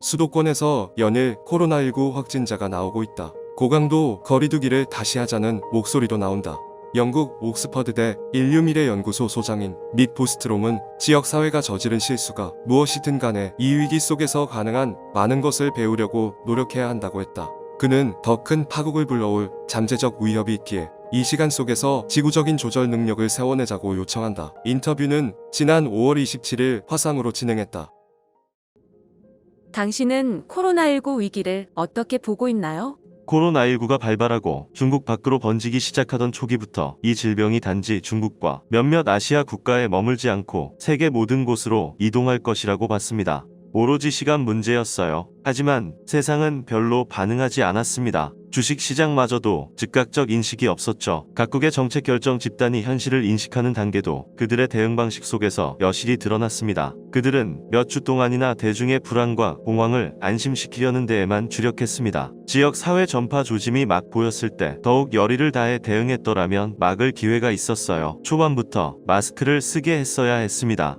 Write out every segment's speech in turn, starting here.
수도권에서 연일 코로나19 확진자가 나오고 있다. 고강도 거리두기를 다시 하자는 목소리도 나온다. 영국 옥스퍼드대 인류미래연구소 소장인 닉 보스트롬은 지역사회가 저지른 실수가 무엇이든 간에 이 위기 속에서 가능한 많은 것을 배우려고 노력해야 한다고 했다. 그는 더 큰 파국을 불러올 잠재적 위협이 있기에 이 시간 속에서 지구적인 조절 능력을 세워내자고 요청한다. 인터뷰는 지난 5월 27일 화상으로 진행했다. 당신은 코로나19 위기를 어떻게 보고 있나요? 코로나19가 발발하고 중국 밖으로 번지기 시작하던 초기부터 이 질병이 단지 중국과 몇몇 아시아 국가에 머물지 않고 세계 모든 곳으로 이동할 것이라고 봤습니다. 오로지 시간 문제였어요. 하지만 세상은 별로 반응하지 않았습니다. 주식시장마저도 즉각적 인식이 없었죠. 각국의 정책 결정 집단이 현실을 인식하는 단계도 그들의 대응 방식 속에서 여실히 드러났습니다. 그들은 몇 주 동안이나 대중의 불안과 공황을 안심시키려는 데에만 주력했습니다. 지역 사회 전파 조짐이 막 보였을 때 더욱 열의를 다해 대응했더라면 막을 기회가 있었어요. 초반부터 마스크를 쓰게 했어야 했습니다.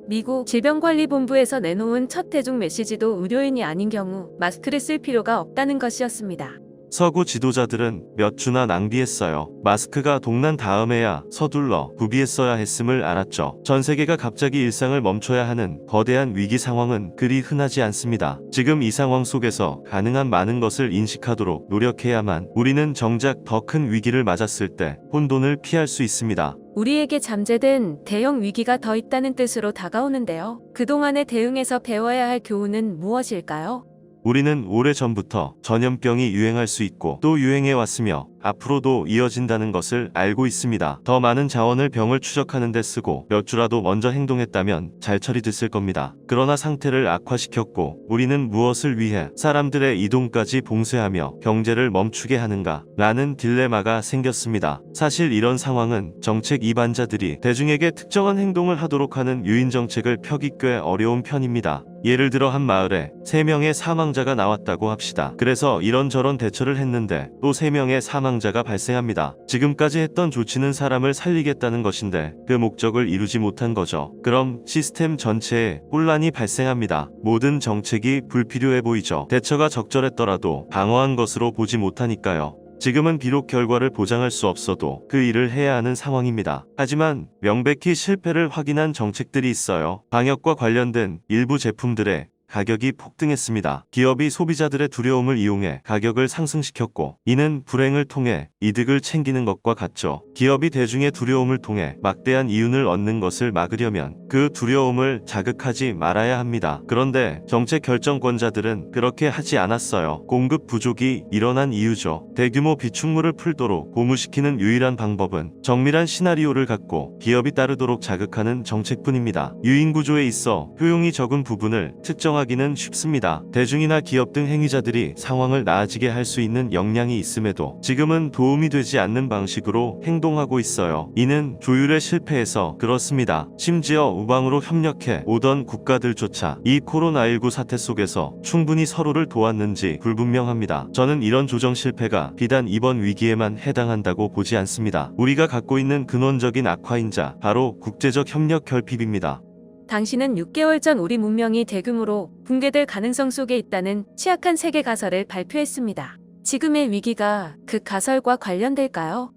미국 질병관리본부에서 내놓은 첫 대중 메시지도 의료인이 아닌 경우 마스크를 쓸 필요가 없다는 것이었습니다. 서구 지도자들은 몇 주나 낭비했어요. 마스크가 동난 다음에야 서둘러 구비했어야 했음을 알았죠. 전 세계가 갑자기 일상을 멈춰야 하는 거대한 위기 상황은 그리 흔하지 않습니다. 지금 이 상황 속에서 가능한 많은 것을 인식하도록 노력해야만 우리는 정작 더 큰 위기를 맞았을 때 혼돈을 피할 수 있습니다. 우리에게 잠재된 대형 위기가 더 있다는 뜻으로 다가오는데요. 그동안의 대응에서 배워야 할 교훈은 무엇일까요? 우리는 오래전부터 전염병이 유행할 수 있고 또 유행해 왔으며 앞으로도 이어진다는 것을 알고 있습니다. 더 많은 자원을 병을 추적하는 데 쓰고 몇 주라도 먼저 행동했다면 잘 처리됐을 겁니다. 그러나 상태를 악화시켰고 우리는 무엇을 위해 사람들의 이동까지 봉쇄하며 경제를 멈추게 하는가 라는 딜레마가 생겼습니다. 사실 이런 상황은 정책 이반자들이 대중에게 특정한 행동을 하도록 하는 유인 정책을 펴기 꽤 어려운 편입니다. 예를 들어 한 마을에 3명의 사망자가 나왔다고 합시다. 그래서 이런저런 대처를 했는데 또 3명의 사망자가 발생합니다. 지금까지 했던 조치는 사람을 살리겠다는 것인데 그 목적을 이루지 못한 거죠. 그럼 시스템 전체에 혼란이 발생합니다. 모든 정책이 불필요해 보이죠. 대처가 적절했더라도 방어한 것으로 보지 못하니까요. 지금은 비록 결과를 보장할 수 없어도 그 일을 해야 하는 상황입니다. 하지만 명백히 실패를 확인한 정책들이 있어요. 방역과 관련된 일부 제품들의 가격이 폭등했습니다. 기업이 소비자들의 두려움을 이용해 가격을 상승시켰고 이는 불행을 통해 이득을 챙기는 것과 같죠. 기업이 대중의 두려움을 통해 막대한 이윤을 얻는 것을 막으려면 그 두려움을 자극하지 말아야 합니다. 그런데 정책 결정권자들은 그렇게 하지 않았어요. 공급 부족이 일어난 이유죠. 대규모 비축물을 풀도록 고무시키는 유일한 방법은 정밀한 시나리오를 갖고 기업이 따르도록 자극하는 정책뿐입니다. 유인 구조에 있어 효용이 적은 부분을 특정하기는 쉽습니다. 대중이나 기업 등 행위자들이 상황을 나아지게 할 수 있는 역량이 있음에도 지금은 도움이 되지 않는 방식으로 행동하고 있어요. 이는 조율에 실패해서 그렇습니다. 심지어 우방으로 협력해 오던 국가들조차 이 코로나19 사태 속에서 충분히 서로를 도왔는지 불분명합니다. 저는 이런 조정 실패가 비단 이번 위기에만 해당한다고 보지 않습니다. 우리가 갖고 있는 근원적인 악화인자 바로 국제적 협력 결핍입니다. 당신은 6개월 전 우리 문명이 대규모로 붕괴될 가능성 속에 있다는 취약한 세계 가설을 발표했습니다. 지금의 위기가 그 가설과 관련될까요?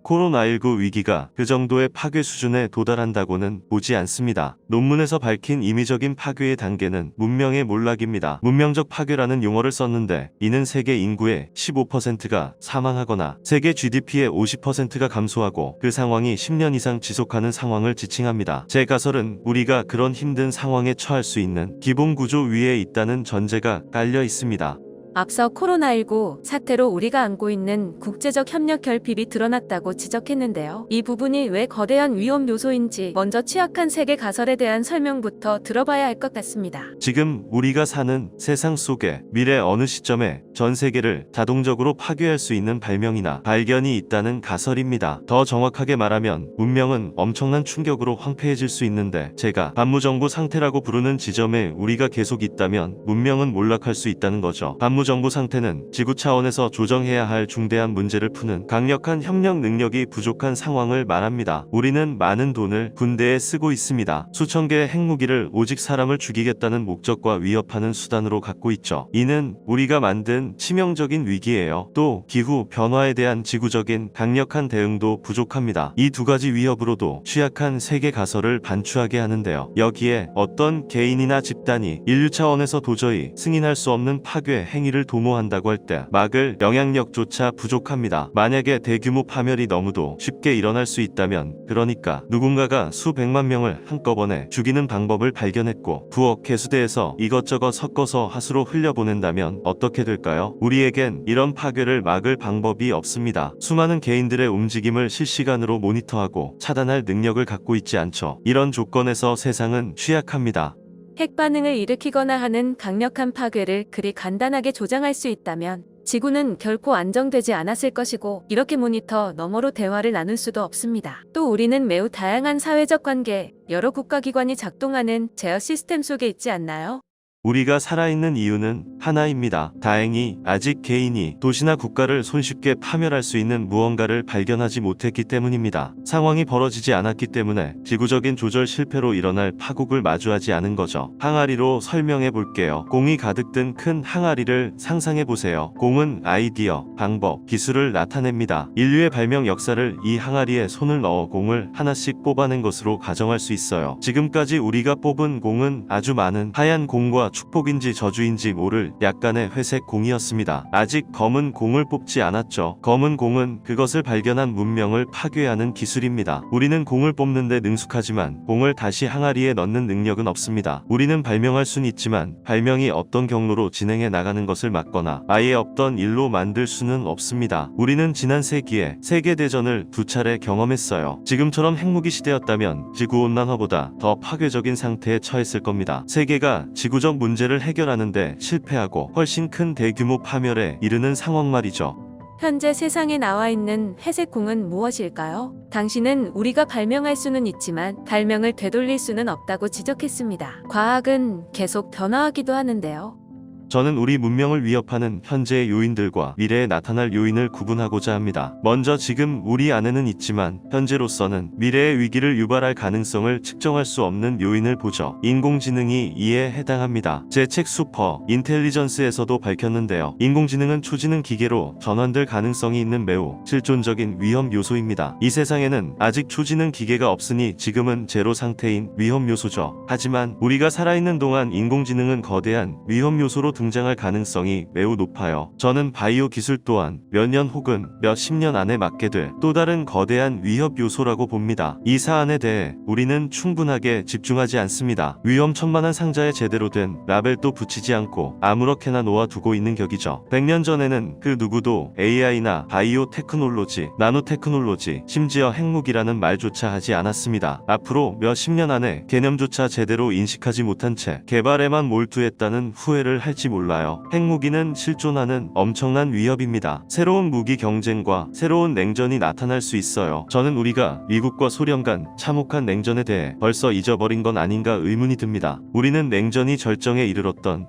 코로나19 위기가 그 정도의 파괴 수준에 도달한다고는 보지 않습니다. 논문에서 밝힌 임의적인 파괴의 단계는 문명의 몰락입니다. 문명적 파괴라는 용어를 썼는데 이는 세계 인구의 15%가 사망하거나 세계 GDP의 50%가 감소하고 그 상황이 10년 이상 지속하는 상황을 지칭합니다. 제 가설은 우리가 그런 힘든 상황에 처할 수 있는 기본 구조 위에 있다는 전제가 깔려 있습니다. 앞서 코로나19 사태로 우리가 안고 있는 국제적 협력 결핍이 드러났다고 지적했는데요. 이 부분이 왜 거대한 위험 요소인지 먼저 취약한 세계 가설에 대한 설명부터 들어봐야 할 것 같습니다. 지금 우리가 사는 세상 속에 미래 어느 시점에 전 세계를 자동적으로 파괴할 수 있는 발명이나 발견이 있다는 가설입니다. 더 정확하게 말하면 문명은 엄청난 충격으로 황폐해질 수 있는데 제가 반무정부 상태라고 부르는 지점에 우리가 계속 있다면 문명은 몰락할 수 있다는 거죠. 국무정부 상태는 지구 차원에서 조정해야 할 중대한 문제를 푸는 강력한 협력 능력이 부족한 상황을 말합니다. 우리는 많은 돈을 군대에 쓰고 있습니다. 수천 개의 핵무기를 오직 사람을 죽이겠다는 목적과 위협하는 수단으로 갖고 있죠. 이는 우리가 만든 치명적인 위기예요. 또 기후 변화에 대한 지구적인 강력한 대응도 부족합니다. 이 두 가지 위협으로도 취약한 세계 가설을 반추하게 하는데요. 여기에 어떤 개인이나 집단이 인류 차원에서 도저히 승인할 수 없는 파괴 행위를 도모한다고 할 때 막을 영향력조차 부족합니다. 만약에 대규모 파멸이 너무도 쉽게 일어날 수 있다면, 그러니까 누군가가 수백만 명을 한꺼번에 죽이는 방법을 발견했고 부엌 개수대에서 이것저것 섞어서 하수로 흘려보낸다면 어떻게 될까요? 우리에겐 이런 파괴를 막을 방법이 없습니다. 수많은 개인들의 움직임을 실시간으로 모니터하고 차단할 능력을 갖고 있지 않죠. 이런 조건에서 세상은 취약합니다. 핵 반응을 일으키거나 하는 강력한 파괴를 그리 간단하게 조장할 수 있다면 지구는 결코 안정되지 않았을 것이고, 이렇게 모니터 너머로 대화를 나눌 수도 없습니다. 또 우리는 매우 다양한 사회적 관계, 여러 국가기관이 작동하는 제어 시스템 속에 있지 않나요? 우리가 살아있는 이유는 하나입니다. 다행히 아직 개인이 도시나 국가를 손쉽게 파멸할 수 있는 무언가를 발견하지 못했기 때문입니다. 상황이 벌어지지 않았기 때문에 지구적인 조절 실패로 일어날 파국을 마주하지 않은 거죠. 항아리로 설명해 볼게요. 공이 가득 든 큰 항아리를 상상해 보세요. 공은 아이디어, 방법, 기술을 나타냅니다. 인류의 발명 역사를 이 항아리에 손을 넣어 공을 하나씩 뽑아낸 것으로 가정할 수 있어요. 지금까지 우리가 뽑은 공은 아주 많은 하얀 공과 축복인지 저주인지 모를 약간의 회색 공이었습니다. 아직 검은 공을 뽑지 않았죠. 검은 공은 그것을 발견한 문명을 파괴하는 기술입니다. 우리는 공을 뽑는데 능숙하지만 공을 다시 항아리에 넣는 능력은 없습니다. 우리는 발명할 수는 있지만 발명이 어떤 경로로 진행해 나가는 것을 막거나 아예 없던 일로 만들 수는 없습니다. 우리는 지난 세기에 세계대전을 2차례 경험했어요. 지금처럼 핵무기 시대였다면 지구온난화보다 더 파괴적인 상태에 처했을 겁니다. 세계가 지구적 문제를 해결하는데 실패하고 훨씬 큰 대규모 파멸에 이르는 상황 말이죠. 현재 세상에 나와 있는 회색 공은 무엇일까요? 당신은 우리가 발명할 수는 있지만 발명을 되돌릴 수는 없다고 지적했습니다. 과학은 계속 변화하기도 하는데요. 저는 우리 문명을 위협하는 현재의 요인들과 미래에 나타날 요인을 구분하고자 합니다. 먼저 지금 우리 안에는 있지만 현재로서는 미래의 위기를 유발할 가능성을 측정할 수 없는 요인을 보죠. 인공지능이 이에 해당합니다. 제 책 슈퍼 인텔리전스에서도 밝혔는데요. 인공지능은 초지능 기계로 전환될 가능성이 있는 매우 실존적인 위험 요소입니다. 이 세상에는 아직 초지능 기계가 없으니 지금은 제로 상태인 위험 요소죠. 하지만 우리가 살아있는 동안 인공지능은 거대한 위험 요소로 등장할 가능성이 매우 높아요. 저는 바이오 기술 또한 몇 년 혹은 몇십 년 안에 맞게 될 또 다른 거대한 위협 요소라고 봅니다. 이 사안에 대해 우리는 충분하게 집중하지 않습니다. 위험천만한 상자에 제대로 된 라벨도 붙이지 않고 아무렇게나 놓아두고 있는 격이죠. 100년 전에는 그 누구도 AI나 바이오 테크놀로지, 나노 테크놀로지, 심지어 핵무기라는 말조차 하지 않았습니다. 앞으로 몇십 년 안에 개념조차 제대로 인식하지 못한 채 개발에만 몰두했다는 후회를 할지 몰라요. 핵무기는 실존하는 엄청난 위협입니다. 새로운 무기 경쟁과 새로운 냉전이 나타날 수 있어요. 저는 우리가 미국과 소련 간 참혹한 냉전에 대해 벌써 잊어버린 건 아닌가 의문이 듭니다. 우리는 냉전이 절정에 이르렀던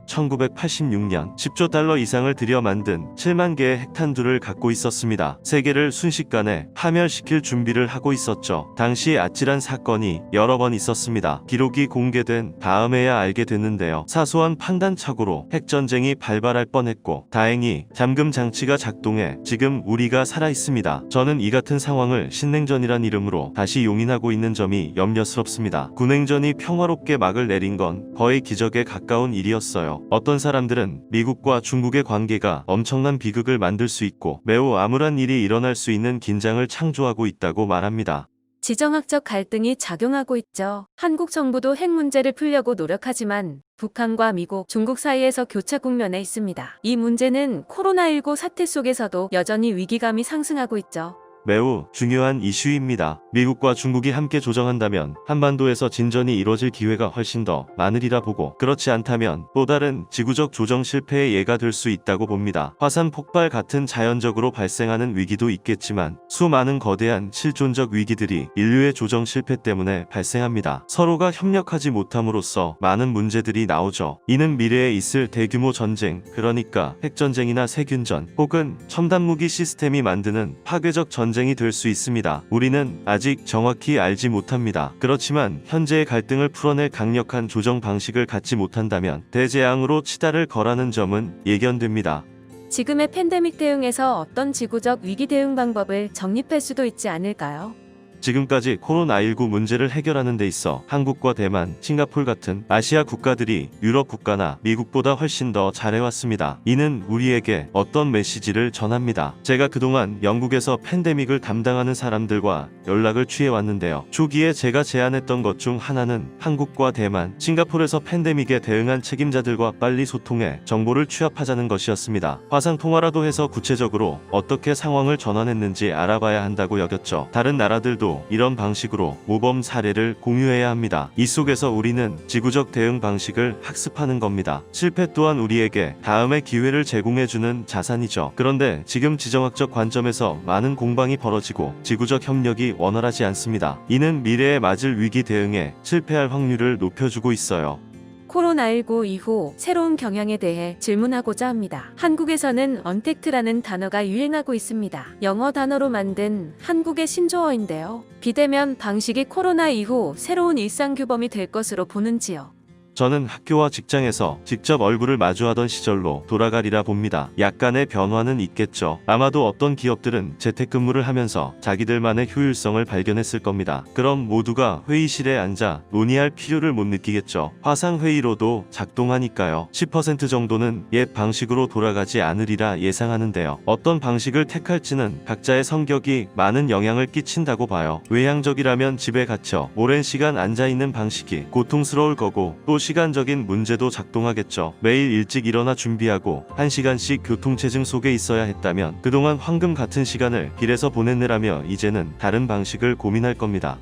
1986년 10조 달러 이상을 들여 만든 7만 개의 핵탄두를 갖고 있었습니다. 세계를 순식간에 파멸시킬 준비를 하고 있었죠. 당시 아찔한 사건이 여러 번 있었습니다. 기록이 공개된 다음에야 알게 됐는데요. 사소한 판단착오로 핵전쟁이 발발할 뻔했고 다행히 잠금 장치가 작동해 지금 우리가 살아있습니다. 저는 이 같은 상황을 신냉전이란 이름으로 다시 용인하고 있는 점이 염려스럽습니다. 구냉전이 평화롭게 막을 내린 건 거의 기적에 가까운 일이었어요. 어떤 사람들은 미국과 중국의 관계가 엄청난 비극을 만들 수 있고 매우 암울한 일이 일어날 수 있는 긴장을 창조하고 있다고 말합니다. 지정학적 갈등이 작용하고 있죠. 한국 정부도 핵 문제를 풀려고 노력하지만 북한과 미국, 중국 사이에서 교차 국면에 있습니다. 이 문제는 코로나19 사태 속에서도 여전히 위기감이 상승하고 있죠. 매우 중요한 이슈입니다. 미국과 중국이 함께 조정한다면 한반도에서 진전이 이루어질 기회가 훨씬 더 많으리라 보고, 그렇지 않다면 또 다른 지구적 조정 실패의 예가 될 수 있다고 봅니다. 화산 폭발 같은 자연적으로 발생하는 위기도 있겠지만 수많은 거대한 실존적 위기들이 인류의 조정 실패 때문에 발생합니다. 서로가 협력하지 못함으로써 많은 문제들이 나오죠. 이는 미래에 있을 대규모 전쟁, 그러니까 핵전쟁이나 세균전 혹은 첨단 무기 시스템이 만드는 파괴적 전쟁이 될 수 있습니다. 우리는 아직 정확히 알지 못합니다. 그렇지만 현재의 갈등을 풀어낼 강력한 조정 방식을 갖지 못한다면 대재앙으로 치달을 거라는 점은 예견됩니다. 지금의 팬데믹 대응에서 어떤 지구적 위기 대응 방법을 정립할 수도 있지 않을까요? 지금까지 코로나19 문제를 해결하는 데 있어 한국과 대만, 싱가폴 같은 아시아 국가들이 유럽 국가나 미국보다 훨씬 더 잘해왔습니다. 이는 우리에게 어떤 메시지를 전합니다. 제가 그동안 영국에서 팬데믹을 담당하는 사람들과 연락을 취해왔는데요. 초기에 제가 제안했던 것 중 하나는 한국과 대만, 싱가폴에서 팬데믹에 대응한 책임자들과 빨리 소통해 정보를 취합하자는 것이었습니다. 화상 통화라도 해서 구체적으로 어떻게 상황을 전환했는지 알아봐야 한다고 여겼죠. 다른 나라들도 이런 방식으로 모범 사례를 공유해야 합니다. 이 속에서 우리는 지구적 대응 방식을 학습하는 겁니다. 실패 또한 우리에게 다음의 기회를 제공해주는 자산이죠. 그런데 지금 지정학적 관점에서 많은 공방이 벌어지고 지구적 협력이 원활하지 않습니다. 이는 미래에 맞을 위기 대응에 실패할 확률을 높여주고 있어요. 코로나19 이후 새로운 경향에 대해 질문하고자 합니다. 한국에서는 언택트라는 단어가 유행하고 있습니다. 영어 단어로 만든 한국의 신조어인데요. 비대면 방식이 코로나 이후 새로운 일상 규범이 될 것으로 보는지요? 저는 학교와 직장에서 직접 얼굴을 마주하던 시절로 돌아가리라 봅니다. 약간의 변화는 있겠죠. 아마도 어떤 기업들은 재택근무를 하면서 자기들만의 효율성을 발견했을 겁니다. 그럼 모두가 회의실에 앉아 논의할 필요를 못 느끼겠죠. 화상회의로도 작동하니까요. 10% 정도는 옛 방식으로 돌아가지 않으리라 예상하는데요. 어떤 방식을 택할지는 각자의 성격이 많은 영향을 끼친다고 봐요. 외향적이라면 집에 갇혀 오랜 시간 앉아있는 방식이 고통스러울 거고, 또 시간적인 문제도 작동하겠죠. 매일 일찍 일어나 준비하고 1시간씩 교통체증 속에 있어야 했다면 그동안 황금 같은 시간을 길에서 보냈느라며 이제는 다른 방식을 고민할 겁니다.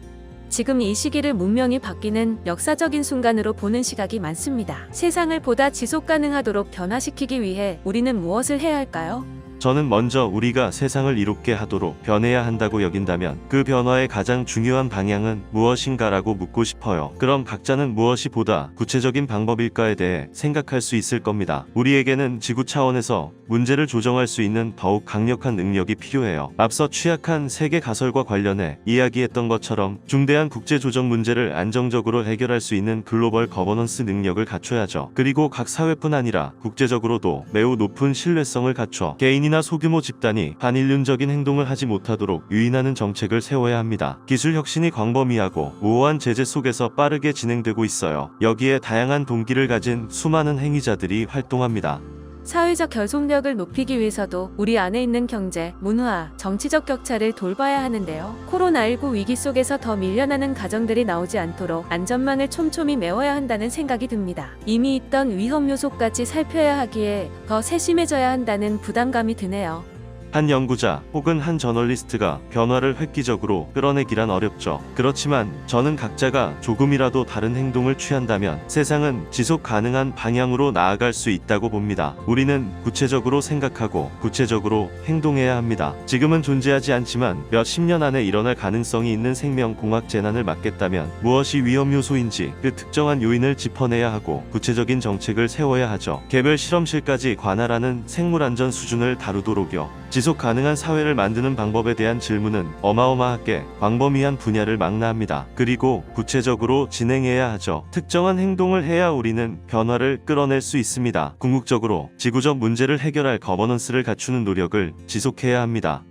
지금 이 시기를 문명이 바뀌는 역사적인 순간으로 보는 시각이 많습니다. 세상을 보다 지속 가능하도록 변화시키기 위해 우리는 무엇을 해야 할까요? 저는 먼저 우리가 세상을 이롭게 하도록 변해야 한다고 여긴다면 그 변화의 가장 중요한 방향은 무엇인가라고 묻고 싶어요. 그럼 각자는 무엇이 보다 구체적인 방법일까에 대해 생각할 수 있을 겁니다. 우리에게는 지구 차원에서 문제를 조정할 수 있는 더욱 강력한 능력이 필요해요. 앞서 취약한 세계 가설과 관련해 이야기했던 것처럼 중대한 국제 조정 문제를 안정적으로 해결할 수 있는 글로벌 거버넌스 능력을 갖춰야죠. 그리고 각 사회뿐 아니라 국제적으로도 매우 높은 신뢰성을 갖춰 개인이나 소규모 집단이 반인륜적인 행동을 하지 못하도록 유인하는 정책을 세워야 합니다. 기술 혁신이 광범위하고 모호한 제재 속에서 빠르게 진행되고 있어요. 여기에 다양한 동기를 가진 수많은 행위자들이 활동합니다. 사회적 결속력을 높이기 위해서도 우리 안에 있는 경제, 문화, 정치적 격차를 돌봐야 하는데요. 코로나19 위기 속에서 더 밀려나는 가정들이 나오지 않도록 안전망을 촘촘히 메워야 한다는 생각이 듭니다. 이미 있던 위험 요소까지 살펴야 하기에 더 세심해져야 한다는 부담감이 드네요. 한 연구자 혹은 한 저널리스트가 변화를 획기적으로 끌어내기란 어렵죠. 그렇지만 저는 각자가 조금이라도 다른 행동을 취한다면 세상은 지속 가능한 방향으로 나아갈 수 있다고 봅니다. 우리는 구체적으로 생각하고 구체적으로 행동해야 합니다. 지금은 존재하지 않지만 몇십 년 안에 일어날 가능성이 있는 생명공학 재난을 막겠다면 무엇이 위험 요소인지 그 특정한 요인을 짚어내야 하고 구체적인 정책을 세워야 하죠. 개별 실험실까지 관할하는 생물안전 수준을 다루도록요. 지속 가능한 사회를 만드는 방법에 대한 질문은 어마어마하게 광범위한 분야를 망라합니다. 그리고 구체적으로 진행해야 하죠. 특정한 행동을 해야 우리는 변화를 끌어낼 수 있습니다. 궁극적으로 지구적 문제를 해결할 거버넌스를 갖추는 노력을 지속해야 합니다.